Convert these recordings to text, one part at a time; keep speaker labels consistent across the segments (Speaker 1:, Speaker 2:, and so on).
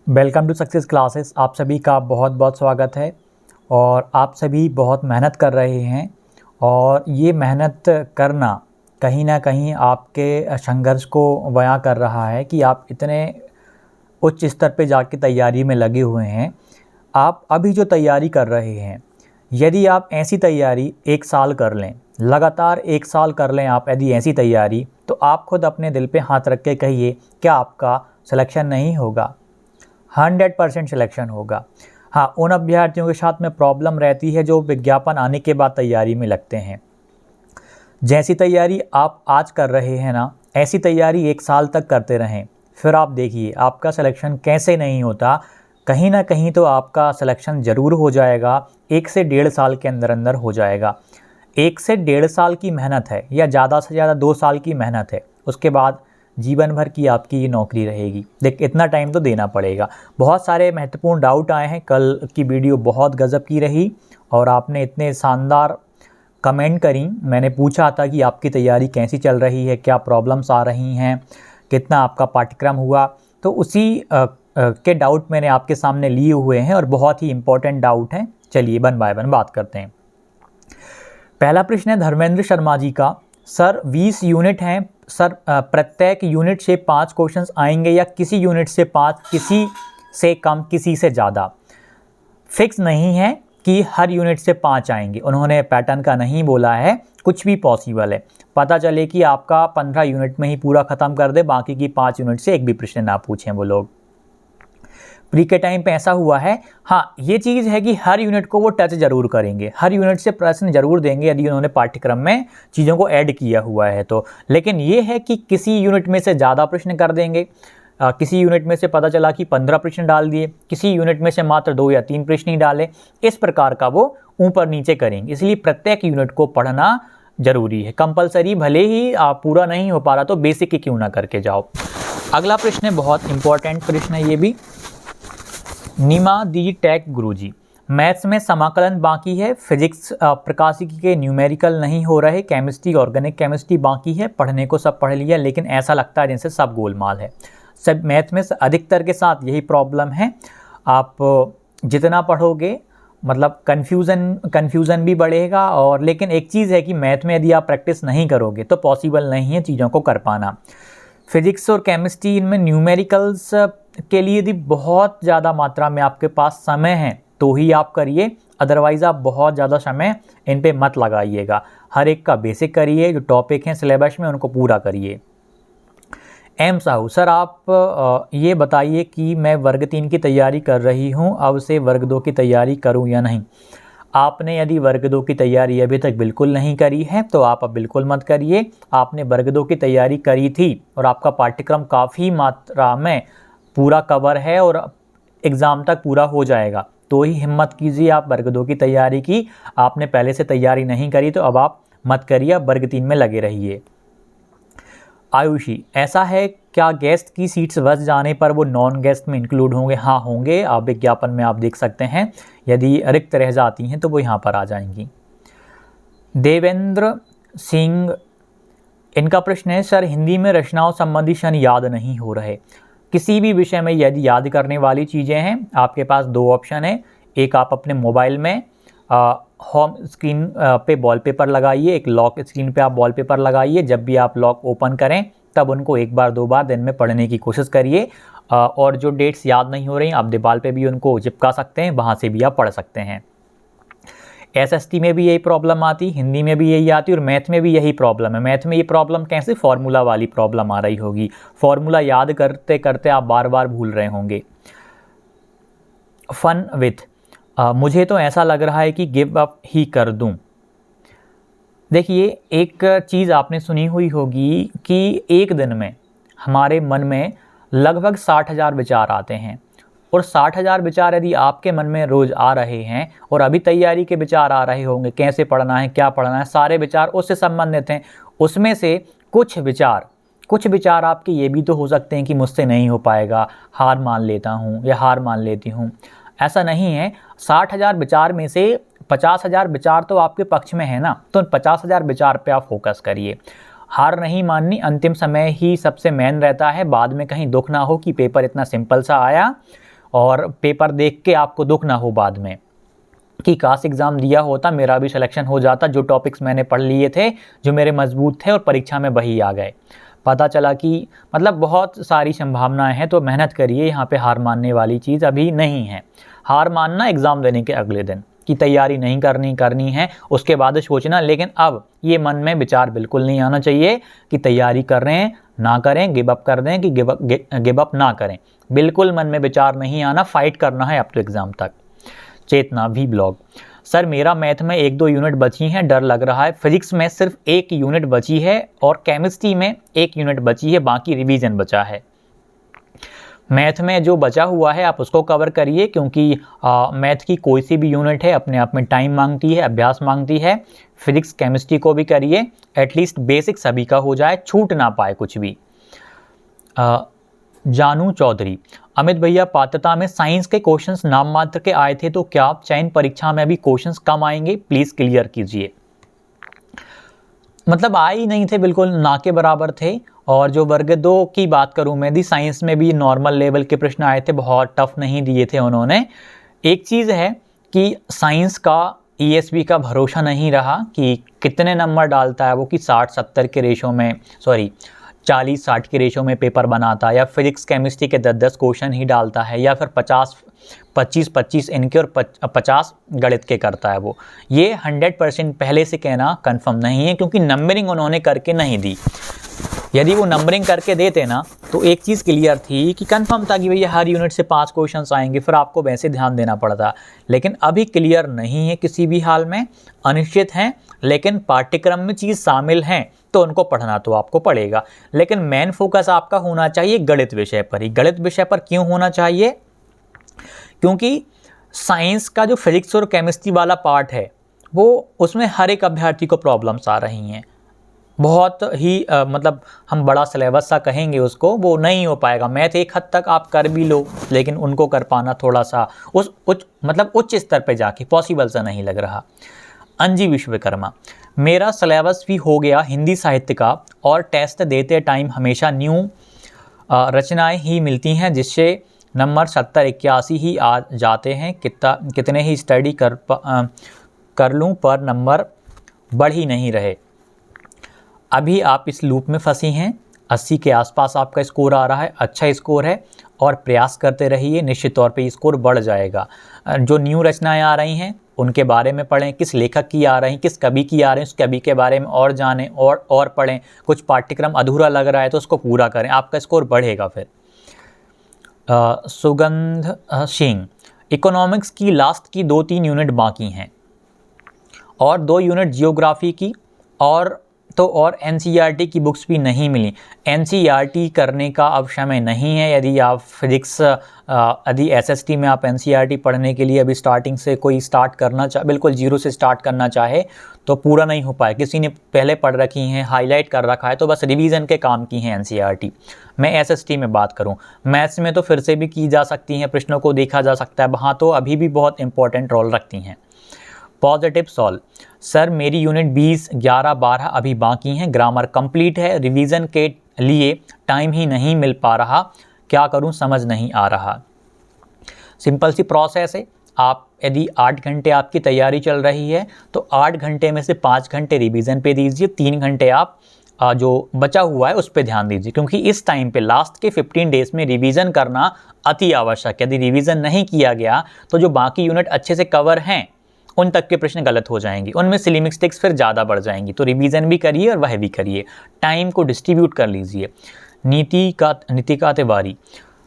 Speaker 1: Welcome to success classes. आप सभी का बहुत बहुत स्वागत है। और आप सभी बहुत मेहनत कर रहे हैं और ये मेहनत करना कहीं ना कहीं आपके संघर्ष को बयां कर रहा है कि आप इतने उच्च स्तर पे जाके तैयारी में लगे हुए हैं। आप अभी जो तैयारी कर रहे हैं, यदि आप ऐसी तैयारी 1 साल कर लें, लगातार 1 साल कर लें आप यदि ऐसी तैयारी, तो आप खुद अपने दिल पे हाथ रख के कहिए, क्या आपका सिलेक्शन नहीं होगा? 100% सिलेक्शन होगा। हाँ, उन अभ्यर्थियों के साथ में प्रॉब्लम रहती है जो विज्ञापन आने के बाद तैयारी में लगते हैं। जैसी तैयारी आप आज कर रहे हैं ना, ऐसी तैयारी 1 साल तक करते रहें, फिर आप देखिए आपका सिलेक्शन कैसे नहीं होता। कहीं ना कहीं तो आपका सिलेक्शन ज़रूर हो जाएगा। 1 से 1.5 साल के अंदर अंदर हो जाएगा। 1 से 1.5 साल की मेहनत है या ज़्यादा से ज़्यादा 2 साल की मेहनत है, उसके बाद जीवन भर की आपकी ये नौकरी रहेगी। देख, इतना टाइम तो देना पड़ेगा। बहुत सारे महत्वपूर्ण डाउट आए हैं। कल की वीडियो बहुत गजब की रही और आपने इतने शानदार कमेंट करी। मैंने पूछा था कि आपकी तैयारी कैसी चल रही है, क्या प्रॉब्लम्स आ रही हैं, कितना आपका पाठ्यक्रम हुआ, तो उसी के डाउट मैंने आपके सामने लिए हुए हैं और बहुत ही इम्पोर्टेंट डाउट हैं। चलिए वन बाय वन बात करते हैं। पहला प्रश्न है धर्मेंद्र शर्मा जी का। सर 20 यूनिट हैं सर, प्रत्येक यूनिट से 5 क्वेश्चंस आएंगे या किसी यूनिट से 5, किसी से कम, किसी से ज़्यादा? फिक्स नहीं है कि हर यूनिट से 5 आएंगे। उन्होंने पैटर्न का नहीं बोला है, कुछ भी पॉसिबल है। पता चले कि आपका 15 यूनिट में ही पूरा ख़त्म कर दे, बाकी की 5 यूनिट से एक भी प्रश्न ना पूछें वो लोग। प्री के टाइम पे ऐसा हुआ है। हाँ, ये चीज़ है कि हर यूनिट को वो टच जरूर करेंगे, हर यूनिट से प्रश्न जरूर देंगे यदि उन्होंने पाठ्यक्रम में चीज़ों को ऐड किया हुआ है तो। लेकिन ये है कि किसी यूनिट में से ज़्यादा प्रश्न कर देंगे। किसी यूनिट में से पता चला कि 15 प्रश्न डाल दिए, किसी यूनिट में से मात्र 2 या 3 प्रश्न ही डाले। इस प्रकार का वो ऊपर नीचे करेंगे। इसलिए प्रत्येक यूनिट को पढ़ना जरूरी है, कंपलसरी। भले ही आप पूरा नहीं हो पा रहा तो बेसिक ही क्यों ना करके जाओ। अगला प्रश्न है, बहुत इंपॉर्टेंट प्रश्न है ये भी। नीमा दी टैक गुरुजी, मैथ्स में समाकलन बाकी है, फिजिक्स प्रकाशिकी के न्यूमेरिकल नहीं हो रहे, केमिस्ट्री ऑर्गेनिक केमिस्ट्री बाकी है, पढ़ने को सब पढ़ लिया लेकिन ऐसा लगता है जैसे सब गोलमाल है। सब मैथ में अधिकतर के साथ यही प्रॉब्लम है। आप जितना पढ़ोगे मतलब कन्फ्यूज़न भी बढ़ेगा। और लेकिन एक चीज़ है कि मैथ में यदि आप प्रैक्टिस नहीं करोगे तो पॉसिबल नहीं है चीज़ों को कर पाना। फिजिक्स और केमिस्ट्री, इनमें न्यूमेरिकल्स के लिए यदि बहुत ज़्यादा मात्रा में आपके पास समय है तो ही आप करिए, अदरवाइज़ आप बहुत ज़्यादा समय इन पे मत लगाइएगा। हर एक का बेसिक करिए, जो टॉपिक हैं सिलेबस में उनको पूरा करिए। एम साहू, सर आप ये बताइए कि मैं वर्ग 3 की तैयारी कर रही हूँ, अब से वर्ग 2 की तैयारी करूँ या नहीं? आपने यदि वर्ग 2 की तैयारी अभी तक बिल्कुल नहीं करी है तो आप अब बिल्कुल मत करिए। आपने वर्ग 2 की तैयारी करी थी और आपका पाठ्यक्रम काफ़ी मात्रा में पूरा कवर है और एग्ज़ाम तक पूरा हो जाएगा, तो ही हिम्मत कीजिए आप वर्ग 2 की तैयारी की। आपने पहले से तैयारी नहीं करी तो अब आप मत करिए, अब वर्ग 3 में लगे रहिए। आयुषी, ऐसा है क्या गेस्ट की सीट्स बच जाने पर वो नॉन गेस्ट में इंक्लूड होंगे? हाँ होंगे, आप विज्ञापन में आप देख सकते हैं। यदि रिक्त रह जाती हैं तो वो यहाँ पर आ जाएंगी। देवेंद्र सिंह, इनका प्रश्न है, सर हिंदी में रचनाओं संबंधी क्षण याद नहीं हो रहे। किसी भी विषय में यदि याद करने वाली चीज़ें हैं, आपके पास 2 ऑप्शन है। एक, आप अपने मोबाइल में होम स्क्रीन पे वॉलपेपर लगाइए, एक लॉक स्क्रीन पे आप वॉलपेपर लगाइए। जब भी आप लॉक ओपन करें तब उनको 1 बार 2 बार दिन में पढ़ने की कोशिश करिए। और जो डेट्स याद नहीं हो रही आप दीवार पे भी उनको चिपका सकते हैं, वहाँ से भी आप पढ़ सकते हैं। एसएसटी में भी यही प्रॉब्लम आती, हिंदी में भी यही आती और मैथ में भी यही प्रॉब्लम है। मैथ में ये प्रॉब्लम कैसे, फार्मूला वाली प्रॉब्लम आ रही होगी। फार्मूला याद करते करते आप बार बार भूल रहे होंगे। फन विथ, मुझे तो ऐसा लग रहा है कि गिव अप ही कर दूं। देखिए, एक चीज़ आपने सुनी हुई होगी कि एक दिन में हमारे मन में लगभग 60,000 विचार आते हैं और 60,000 विचार यदि आपके मन में रोज़ आ रहे हैं और अभी तैयारी के विचार आ रहे होंगे, कैसे पढ़ना है, क्या पढ़ना है, सारे विचार उससे संबंधित हैं। उसमें से कुछ विचार आपके ये भी तो हो सकते हैं कि मुझसे नहीं हो पाएगा, हार मान लेता हूँ या हार मान लेती हूँ। ऐसा नहीं है। 60,000 विचार में से 50,000 विचार तो आपके पक्ष में है ना, तो 50,000 विचार पे आप फोकस करिए। हार नहीं माननी, अंतिम समय ही सबसे मेन रहता है। बाद में कहीं दुख ना हो कि पेपर इतना सिंपल सा आया और पेपर देख के आपको दुख ना हो बाद में कि काश एग्ज़ाम दिया होता, मेरा भी सिलेक्शन हो जाता, जो टॉपिक्स मैंने पढ़ लिए थे, जो मेरे मजबूत थे और परीक्षा में वही आ गए। पता चला कि मतलब बहुत सारी संभावनाएं हैं, तो मेहनत करिए, यहाँ पे हार मानने वाली चीज़ अभी नहीं है। हार मानना एग्ज़ाम देने के अगले दिन की तैयारी नहीं करनी है, उसके बाद सोचना। लेकिन अब ये मन में विचार बिल्कुल नहीं आना चाहिए कि तैयारी कर रहे हैं ना करें, गिव अप कर दें कि गिव अप ना करें, बिल्कुल मन में विचार नहीं आना, फाइट करना है अब तो एग्ज़ाम तक। चेतना वी ब्लॉग, सर मेरा मैथ में 1-2 यूनिट बची हैं, डर लग रहा है। फिजिक्स में सिर्फ 1 यूनिट बची है और केमिस्ट्री में 1 यूनिट बची है, बाकी रिवीजन बचा है। मैथ में जो बचा हुआ है आप उसको कवर करिए, क्योंकि मैथ की कोई सी भी यूनिट है अपने आप में टाइम मांगती है, अभ्यास मांगती है। फिजिक्स केमिस्ट्री को भी करिए, एटलीस्ट बेसिक सभी का हो जाए, छूट ना पाए कुछ भी। जानू चौधरी, अमित भैया पात्रता में साइंस के क्वेश्चंस नाम मात्र के आए थे, तो क्या चयन परीक्षा में भी क्वेश्चंस कम आएंगे, प्लीज़ क्लियर कीजिए। मतलब आए ही नहीं थे, बिल्कुल ना के बराबर थे। और जो वर्ग 2 की बात करूं मैं, दी साइंस में भी नॉर्मल लेवल के प्रश्न आए थे, बहुत टफ नहीं दिए थे उन्होंने। एक चीज़ है कि साइंस का ESV का भरोसा नहीं रहा कि कितने नंबर डालता है वो, कि 60-70 के रेशो में, सॉरी 40-60 के रेशो में पेपर बनाता है, या फिजिक्स केमिस्ट्री के 10-10 क्वेश्चन ही डालता है, या फिर 25-25 इनके और 50 गणित के करता है वो। ये 100% पहले से कहना कंफर्म नहीं है, क्योंकि नंबरिंग उन्होंने करके नहीं दी। यदि वो नंबरिंग करके देते ना तो एक चीज़ क्लियर थी कि कंफर्म था कि भैया हर यूनिट से 5 क्वेश्चंस आएंगे, फिर आपको वैसे ध्यान देना पड़ता। लेकिन अभी क्लियर नहीं है, किसी भी हाल में अनिश्चित हैं, लेकिन पाठ्यक्रम में चीज़ शामिल हैं तो उनको पढ़ना तो आपको पड़ेगा। लेकिन मेन फोकस आपका होना चाहिए गणित विषय पर ही। गणित विषय पर क्यों होना चाहिए? क्योंकि साइंस का जो फिजिक्स और केमिस्ट्री वाला पार्ट है वो, उसमें हर एक अभ्यर्थी को प्रॉब्लम्स आ रही हैं। बहुत ही मतलब हम बड़ा सिलेबस सा कहेंगे उसको, वो नहीं हो पाएगा। मैथ एक हद तक आप कर भी लो, लेकिन उनको कर पाना थोड़ा सा उस उच्च स्तर पे जाके पॉसिबल सा नहीं लग रहा। अंजी विश्वकर्मा, मेरा सिलेबस भी हो गया हिंदी साहित्य का, और टेस्ट देते टाइम हमेशा न्यू रचनाएं ही मिलती हैं, जिससे नंबर 70-81 ही आ जाते हैं। कितने ही स्टडी कर लूँ पर नंबर बढ़ ही नहीं रहे। अभी आप इस लूप में फंसी हैं, 80 के आसपास आपका स्कोर आ रहा है, अच्छा स्कोर है, और प्रयास करते रहिए, निश्चित तौर पे स्कोर बढ़ जाएगा। जो न्यू रचनाएं आ रही हैं उनके बारे में पढ़ें, किस लेखक की आ रही, किस कवि की आ रही, उस कवि के बारे में और जानें और पढ़ें। कुछ पाठ्यक्रम अधूरा लग रहा है तो उसको पूरा करें, आपका स्कोर बढ़ेगा फिर। सुगंध सिंह, इकोनॉमिक्स की लास्ट की 2-3 यूनिट बाकी हैं और 2 यूनिट जियोग्राफी की, और NCERT की बुक्स भी नहीं मिली। NCERT करने का अब समय नहीं है। यदि आप फिजिक्स, यदि SST में आप NCERT पढ़ने के लिए अभी स्टार्टिंग से कोई स्टार्ट करना चाहे, बिल्कुल जीरो से स्टार्ट करना चाहे तो पूरा नहीं हो पाए। किसी ने पहले पढ़ रखी हैं, हाईलाइट कर रखा है, तो बस रिवीजन के काम की हैं NCERT। मैं SST में बात करूं, मैथ्स में तो फिर से भी की जा सकती हैं, प्रश्नों को देखा जा सकता है, वहाँ तो अभी भी बहुत इंपॉर्टेंट रोल रखती हैं। पॉजिटिव सॉल्व, सर मेरी यूनिट 20, 11, 12 अभी बाकी हैं, ग्रामर कंप्लीट है, रिवीजन के लिए टाइम ही नहीं मिल पा रहा, क्या करूं समझ नहीं आ रहा। सिंपल सी प्रोसेस है, आप यदि 8 घंटे आपकी तैयारी चल रही है तो 8 घंटे में से 5 घंटे रिवीजन पे दीजिए, 3 घंटे आप जो बचा हुआ है उस पर ध्यान दीजिए, क्योंकि इस टाइम पे लास्ट के 15 डेज में रिवीजन करना अति आवश्यक है। यदि रिवीजन नहीं किया गया तो जो बाकी यूनिट अच्छे से कवर हैं उन तक के प्रश्न गलत हो जाएंगे, उनमें सिली मिस्टेक्स फिर ज़्यादा बढ़ जाएंगी। तो रिवीजन भी करिए और वह भी करिए, टाइम को डिस्ट्रीब्यूट कर लीजिए। नीतिका तिवारी,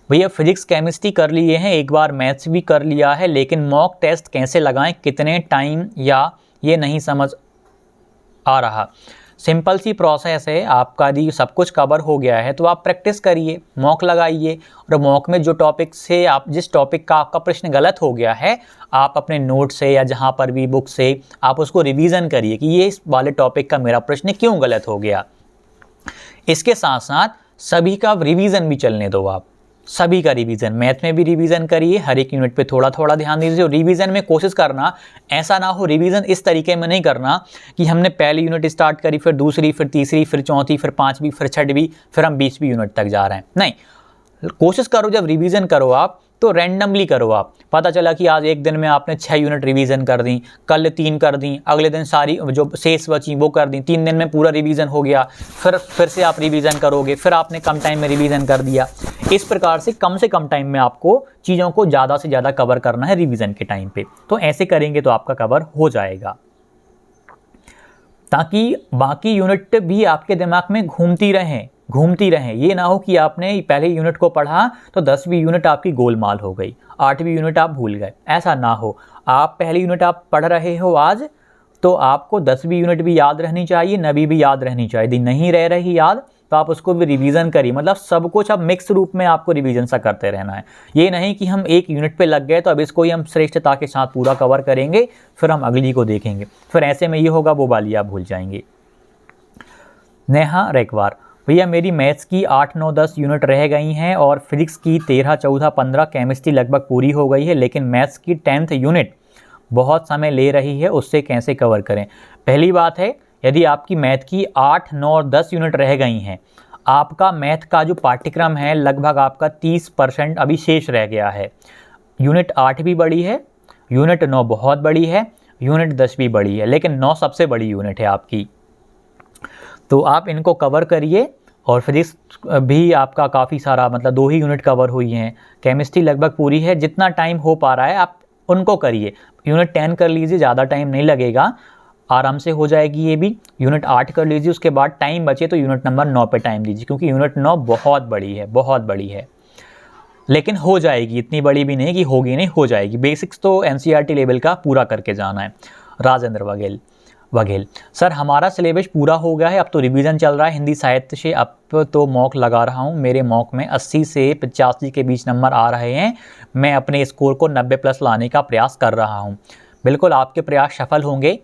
Speaker 1: भैया फिजिक्स केमिस्ट्री कर लिए हैं, एक बार मैथ्स भी कर लिया है, लेकिन मॉक टेस्ट कैसे लगाएं, कितने टाइम, या ये नहीं समझ आ रहा। सिंपल सी प्रोसेस है, आपका यदि सब कुछ कवर हो गया है तो आप प्रैक्टिस करिए, मॉक लगाइए, और मॉक में जो टॉपिक से आप, जिस टॉपिक का आपका प्रश्न गलत हो गया है, आप अपने नोट से या जहाँ पर भी बुक से आप उसको रिवीजन करिए कि ये इस वाले टॉपिक का मेरा प्रश्न क्यों गलत हो गया। इसके साथ साथ सभी का रिवीजन भी चलने दो, आप सभी का रिवीजन, मैथ में भी रिवीजन करिए, हर एक यूनिट पे थोड़ा थोड़ा ध्यान दीजिए। और रिवीजन में कोशिश करना ऐसा ना हो, रिवीजन इस तरीके में नहीं करना कि हमने पहली यूनिट स्टार्ट करी, फिर दूसरी, फिर तीसरी, फिर चौथी, फिर 5वीं, फिर 6वीं, फिर हम 20वीं यूनिट तक जा रहे हैं। नहीं, कोशिश करो जब रिवीजन करो आप तो रैंडमली करो आप। पता चला कि आज एक दिन में आपने 6 यूनिट रिवीजन कर दी, कल 3 कर दी, अगले दिन सारी जो शेष बची वो कर दी, 3 दिन में पूरा रिवीजन हो गया, फिर से आप रिवीजन करोगे, फिर आपने कम टाइम में रिवीजन कर दिया। इस प्रकार से कम टाइम में आपको चीज़ों को ज़्यादा से ज़्यादा कवर करना है रिवीजन के टाइम पे। तो ऐसे करेंगे तो आपका कवर हो जाएगा, ताकि बाकी यूनिट भी आपके दिमाग में घूमती रहें। ये ना हो कि आपने पहले यूनिट को पढ़ा तो 10वीं यूनिट आपकी गोलमाल हो गई, 8वीं यूनिट आप भूल गए। ऐसा ना हो। आप पहली यूनिट आप पढ़ रहे हो आज, तो आपको 10वीं यूनिट भी याद रहनी चाहिए, 9वीं भी याद रहनी चाहिए। यदि नहीं रह रही याद तो आप उसको भी रिवीजन करिए। मतलब सब कुछ अब मिक्स रूप में आपको रिवीजन सा करते रहना है। ये नहीं कि हम एक यूनिट पे लग गए तो अब इसको ही हम श्रेष्ठता के साथ पूरा कवर करेंगे, फिर हम अगली को देखेंगे, फिर ऐसे में ये होगा वो वाली आप भूल जाएंगे। नेहा रेकवार, भैया मेरी मैथ्स की 8, 9, 10 यूनिट रह गई हैं और फिजिक्स की 13, 14, 15, केमिस्ट्री लगभग पूरी हो गई है, लेकिन मैथ्स की 10th यूनिट बहुत समय ले रही है, उससे कैसे कवर करें। पहली बात है, यदि आपकी मैथ की 8, 9 और 10 यूनिट रह गई हैं, आपका मैथ का जो पाठ्यक्रम है लगभग आपका 30% अभी शेष रह गया है। यूनिट 8 भी बड़ी है, यूनिट 9 बहुत बड़ी है, यूनिट 10 भी बड़ी है, लेकिन 9 सबसे बड़ी यूनिट है आपकी। तो आप इनको कवर करिए। और फिजिक्स भी आपका काफ़ी सारा, मतलब 2 ही यूनिट कवर हुई हैं। केमिस्ट्री लगभग पूरी है। जितना टाइम हो पा रहा है आप उनको करिए। यूनिट 10 कर लीजिए, ज़्यादा टाइम नहीं लगेगा, आराम से हो जाएगी ये भी। यूनिट 8 कर लीजिए, उसके बाद टाइम बचे तो यूनिट नंबर 9 पे टाइम दीजिए, क्योंकि यूनिट 9 बहुत बड़ी है, लेकिन हो जाएगी। इतनी बड़ी भी नहीं कि होगी नहीं, हो जाएगी। बेसिक्स तो एनसीईआरटी लेवल का पूरा करके जाना है। राजेंद्र वघेल, सर हमारा सिलेबस पूरा हो गया है, अब तो रिवीजन चल रहा है हिंदी साहित्य से। अब तो मॉक लगा रहा हूँ, मेरे मॉक में 80 से 85 के बीच नंबर आ रहे हैं। मैं अपने स्कोर को 90+ लाने का प्रयास कर रहा हूँ। बिल्कुल आपके प्रयास सफल होंगे।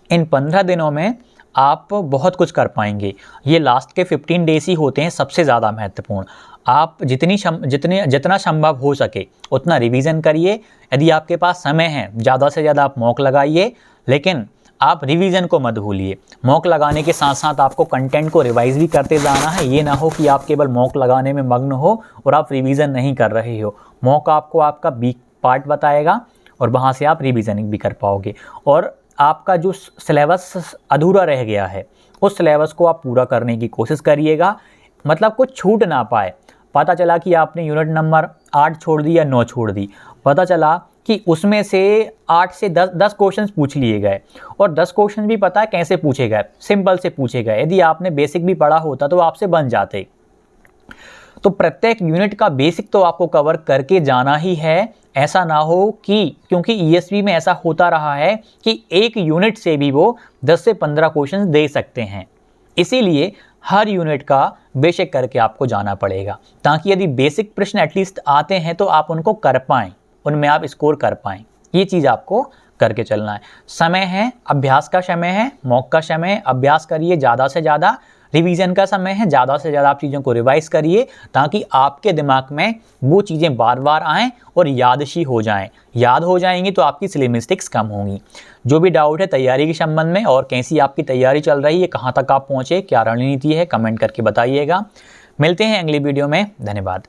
Speaker 1: इन 15 दिनों में आप बहुत कुछ कर पाएंगे। ये लास्ट के 15 डेज ही होते हैं सबसे ज़्यादा महत्वपूर्ण। आप जितना संभव हो सके उतना रिवीजन करिए। यदि आपके पास समय है, ज़्यादा से ज़्यादा आप मॉक लगाइए, लेकिन आप रिवीजन को मत भूलिए। मॉक लगाने के साथ साथ आपको कंटेंट को रिवाइज भी करते जाना है। ये ना हो कि आप केवल मॉक लगाने में मग्न हो और आप रिवीजन नहीं कर रहे हो। मॉक आपको आपका वीक पार्ट बताएगा और वहाँ से आप रिवीजनिंग भी कर पाओगे। और आपका जो सिलेबस अधूरा रह गया है, उस सिलेबस को आप पूरा करने की कोशिश करिएगा, मतलब कुछ छूट ना पाए। पता चला कि आपने यूनिट नंबर 8 छोड़ दी या 9 छोड़ दी, पता चला कि उसमें से 8 से 10 क्वेश्चन पूछ लिए गए, और 10 क्वेश्चन भी पता है कैसे पूछे गए, सिंपल से पूछे गए। यदि आपने बेसिक भी पढ़ा होता तो आपसे बन जाते। तो प्रत्येक यूनिट का बेसिक तो आपको कवर करके जाना ही है। ऐसा ना हो कि, क्योंकि ईएसवी में ऐसा होता रहा है कि एक यूनिट से भी वो 10 से 15 क्वेश्चन दे सकते हैं। इसीलिए हर यूनिट का बेसिक करके आपको जाना पड़ेगा, ताकि यदि बेसिक प्रश्न एटलीस्ट आते हैं तो आप उनको कर पाएँ, उनमें आप स्कोर कर पाएँ। ये चीज़ आपको करके चलना है। समय है, अभ्यास का समय है, मॉक का समय है, अभ्यास करिए ज़्यादा से ज़्यादा। रिवीजन का समय है, ज़्यादा से ज़्यादा आप चीज़ों को रिवाइज करिए, ताकि आपके दिमाग में वो चीज़ें बार बार आएँ और यादशी हो जाएं। याद हो जाएंगी तो आपकी सिली मिस्टेक्स कम होंगी। जो भी डाउट है तैयारी के संबंध में, और कैसी आपकी तैयारी चल रही है, कहाँ तक आप पहुँचे, क्या रणनीति है, कमेंट करके बताइएगा। मिलते हैं अगली वीडियो में। धन्यवाद।